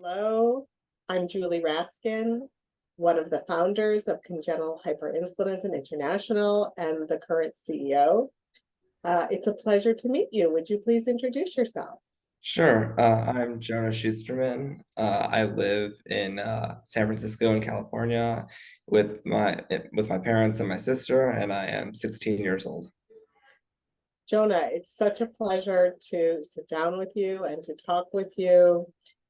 Hello, I'm Julie Raskin, one of the founders of Congenital Hyperinsulinism International and the current CEO. It's a pleasure to meet you. Would you please introduce yourself? Sure. I'm Jonah Shusterman. I live in San Francisco in California with my parents and my sister, and I am 16 years old. Jonah, it's such a pleasure to sit down with you and to talk with you.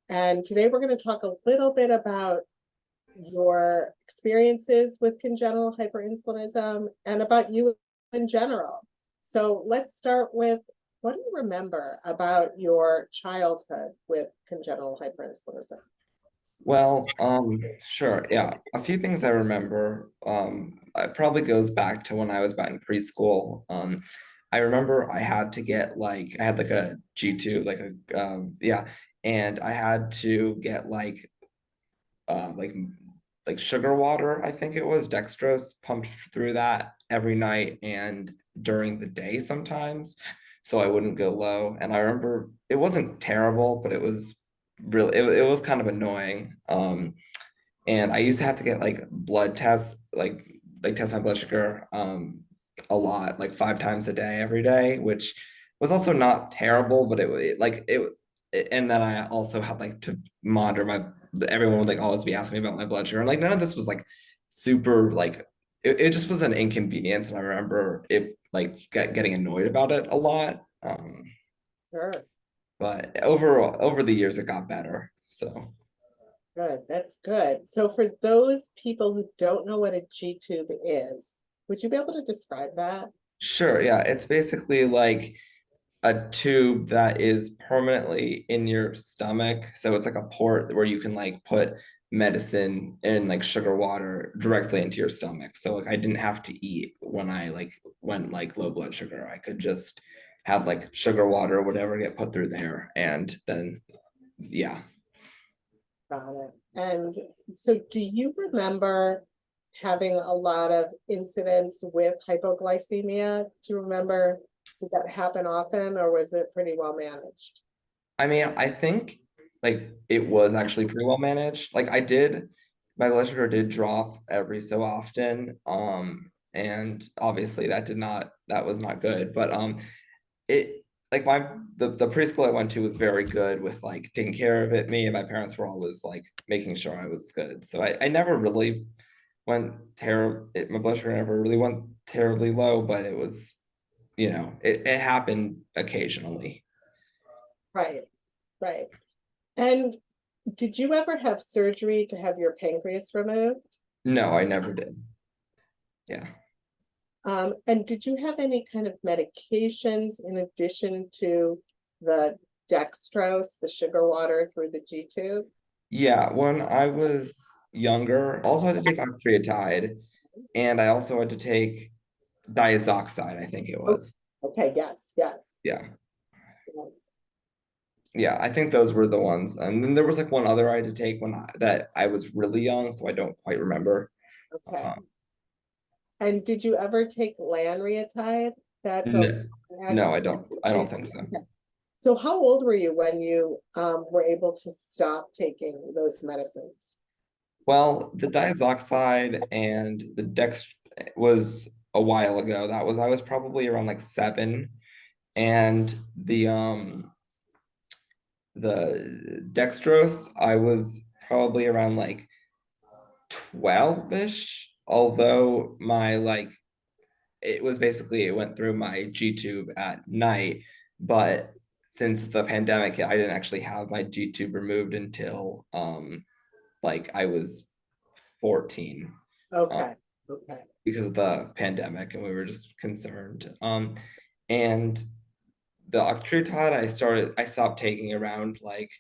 And today we're going to talk a little bit about your experiences with congenital hyperinsulinism and about you in general. So let's start with, what do you remember about your childhood with congenital hyperinsulinism? Well, sure. Yeah, a few things I remember. It probably goes back to when I was about in preschool. I remember I had like a G2, yeah, and I had to get uh like like sugar water, I think it was dextrose, pumped through that every night and during the day sometimes, so I wouldn't go low. And I remember it wasn't terrible, but it was kind of annoying. And I used to have to get like blood tests, like test my blood sugar a lot, like 5 times a day, every day, which was also not terrible, but and then I also had like to monitor my, everyone would like always be asking me about my blood sugar. And like none of this was like super like it just was an inconvenience. And I remember it like getting annoyed about it a lot. Sure. But overall, over the years, it got better. So Good. That's good. So for those people who don't know what a G tube is, would you be able to describe that? sure, yeah, it's basically like a tube that is permanently in your stomach. So it's like a port where you can like put medicine and like sugar water directly into your stomach. So like I didn't have to eat when I like went like low blood sugar. I could just have like sugar water or whatever get put through there. And then yeah. Got it. And so do you remember having a lot of incidents with hypoglycemia? Do you remember, did that happen often or was it pretty well managed? I mean, I think like it was actually pretty well managed. My blood sugar did drop every so often. And obviously that was not good. But it like the preschool I went to was very good with like taking care of it. Me and my parents were always like making sure I was good. So I never really my blood sugar never really went terribly low, but it was, it happened occasionally. Right, right. And did you ever have surgery to have your pancreas removed? No, I never did. Yeah. And did you have any kind of medications in addition to the dextrose, the sugar water through the G tube? Yeah, when I was younger, I also had to take octreotide, and I also had to take diazoxide, I think it Oh, was. okay, yes, yes, Yeah. yes. Yeah, I think those were the ones. And then there was like one other I had to take that I was really young, so I don't quite remember. Okay. Um, And did you ever take lanreotide? That's a no, no, active I don't think ingredient. so. Okay. So how old were you when you were able to stop taking those medicines? Well, the diazoxide and the dex was a while ago. I was probably around like 7, and the dextrose, I was probably around like 12-ish, although it went through my G tube at night, but since the pandemic hit, I didn't actually have my G tube removed until like I was 14, um, Okay, okay. because of the pandemic, and we were just concerned. And the octreotide I stopped taking around like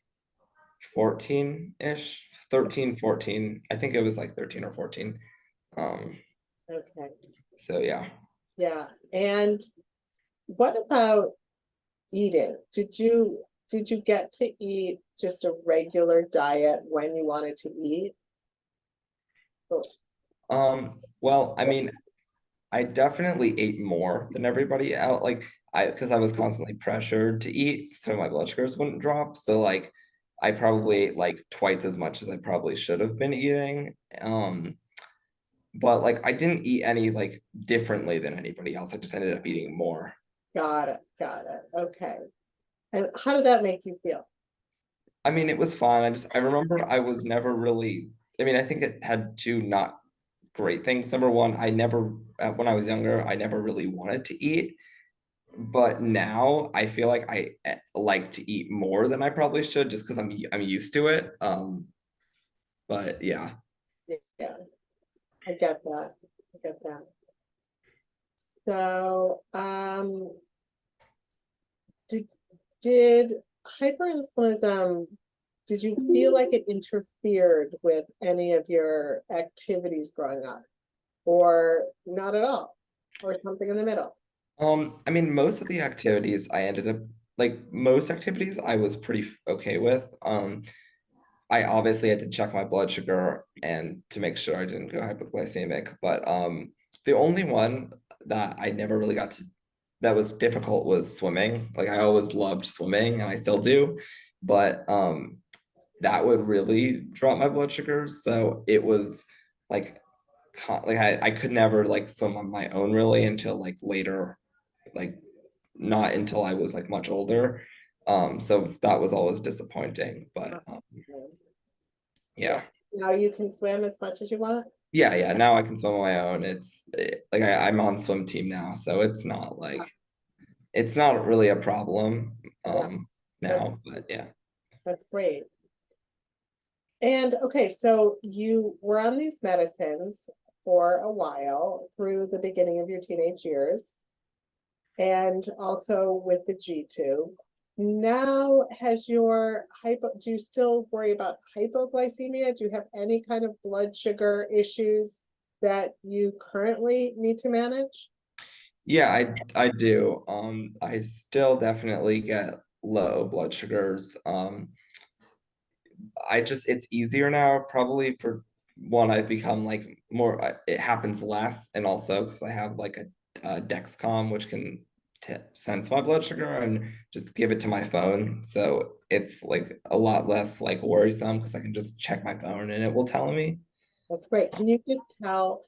14-ish, 13, 14. I think it was like 13 or 14. Um, Okay. so yeah. Yeah. And what about eating? Did you get to eat just a regular diet when you wanted to eat? Oh, Well, I mean, I definitely ate more than everybody else. Like because I was constantly pressured to eat so my blood sugars wouldn't drop. So like I probably ate like twice as much as I probably should have been eating. But like I didn't eat any like differently than anybody else. I just ended up eating more. Got it. Got it. Okay. And how did that make you feel? I mean, it was fun. I remember I was never really, I mean, I think it had two not great things. Number one, I never, when I was younger, I never really wanted to eat. But now I feel like I like to eat more than I probably should just because I'm used to it. But yeah. Yeah, I get that. I get that. So, did did hyperinsulinism, did you feel like it interfered with any of your activities growing up? Or not at all? Or something in the middle? I mean, most of the activities I ended up like most activities I was pretty okay with. I obviously had to check my blood sugar and to make sure I didn't go hypoglycemic, but the only one that I never really got to that was difficult was swimming. Like I always loved swimming and I still do, but that would really drop my blood sugars. So it was like I could never like swim on my own really until like later, like not until I was like much older. So that was always disappointing, but Yeah. yeah. Now you can swim as much as you want? Yeah, now I can swim on my own. Like I'm on swim team now, so Yeah, it's not really a problem yeah, that's now, but yeah. that's great. And okay, so you were on these medicines for a while through the beginning of your teenage years and also with the G tube. Now has your do you still worry about hypoglycemia? Do you have any kind of blood sugar issues that you currently need to manage? Yeah, I do. I still definitely get low blood sugars. It's easier now probably for one I've become like more it happens less and also because I have like a Dexcom which can sense my blood sugar and just give it to my phone. So it's like a lot less like worrisome because I can just check my phone and it will tell me. That's great. Can you just tell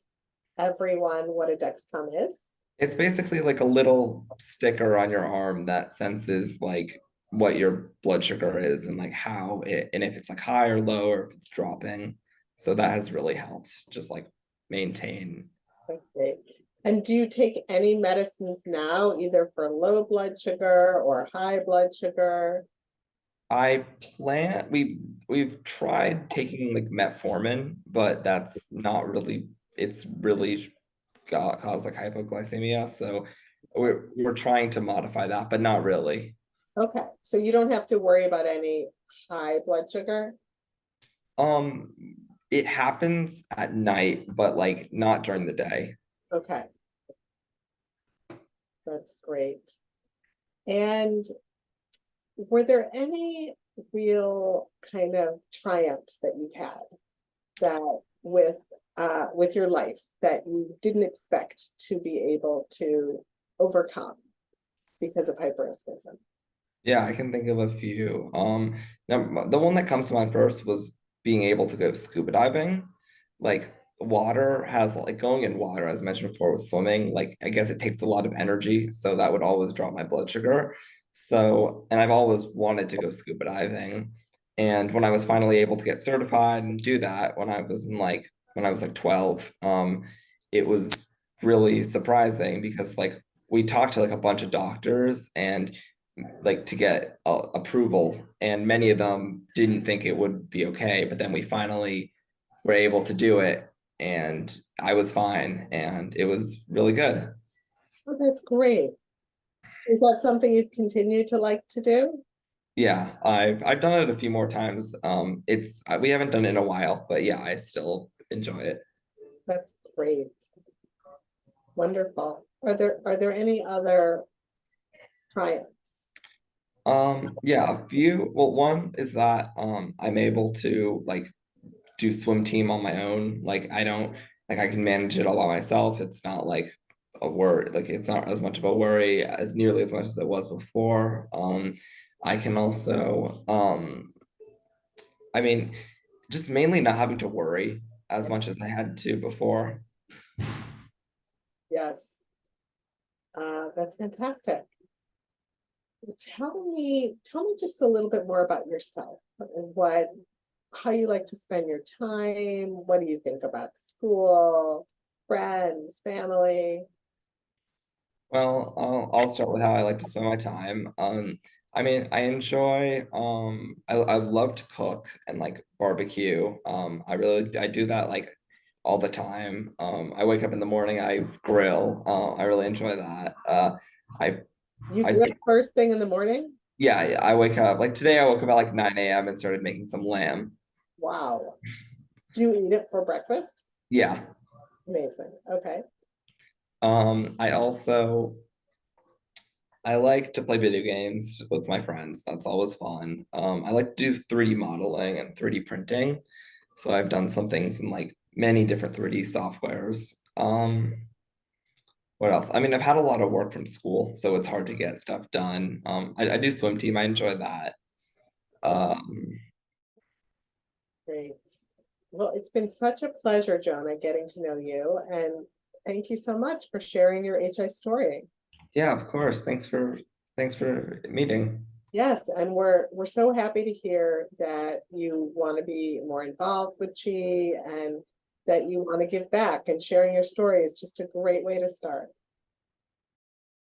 everyone what a Dexcom is? It's basically like a little sticker on your arm that senses like what your blood sugar is and like how it and if it's like high or low or if it's dropping. So that has really helped just like maintain. That's great. And do you take any medicines now, either for low blood sugar or high blood sugar? I plan we've tried taking like metformin, but that's not really it's really caused like hypoglycemia. So we're trying to modify that, but not really. Okay, so you don't have to worry about any high blood sugar? Um, it happens at night, but like not during the day. Okay, that's great. And were there any real kind of triumphs that you've had that with your life that you didn't expect to be able to overcome because of hyperinsulinism? Yeah, I can think of a few. The one that comes to mind first was being able to go scuba diving. Like water has like going in water, as mentioned before, with swimming, like I guess it takes a lot of energy. So that would always drop my blood sugar. So, and I've always wanted to go scuba diving. And when I was finally able to get certified and do that when I was like 12, it was really surprising because like we talked to like a bunch of doctors and like to get approval and many of them didn't think it would be okay but then we finally were able to do it and I was fine and it was really good. Oh, that's great. So is that something you continue to like to do? Yeah, I've done it a few more times. It's we haven't done it in a while but yeah, I still enjoy it. That's great. Wonderful. Are there any other triumphs? Yeah, a few. Well, one is that I'm able to like do swim team on my own. Like I don't like I can manage it all by myself. It's not like a worry, like it's not as much of a worry as nearly as much as it was before. I can also, I mean, just mainly not having to worry as much as I had to before. Yes, that's fantastic. Tell me just a little bit more about yourself. How you like to spend your time. What do you think about school, friends, family? Well, I'll start with how I like to spend my time. I mean, I enjoy, I love to cook and like barbecue. I do that like all the time. I wake up in the morning, I grill. I really enjoy that. I, You I, grew up first thing in the morning? yeah, I wake up like today. I woke up at like 9 a.m. and started making some lamb. Wow. Do you eat it for breakfast? Yeah. Amazing. Okay. I also I like to play video games with my friends. That's always fun. I like to do 3D modeling and 3D printing. So I've done some things in like many different 3D softwares. What else? I mean, I've had a lot of work from school, so it's hard to get stuff done. I do swim team. I enjoy that. Um, Great. Well, it's been such a pleasure, Jonah, getting to know you. And thank you so much for sharing your HI story. yeah, of course. Thanks for meeting. Yes, and we're so happy to hear that you want to be more involved with Chi and that you want to give back, and sharing your story is just a great way to start.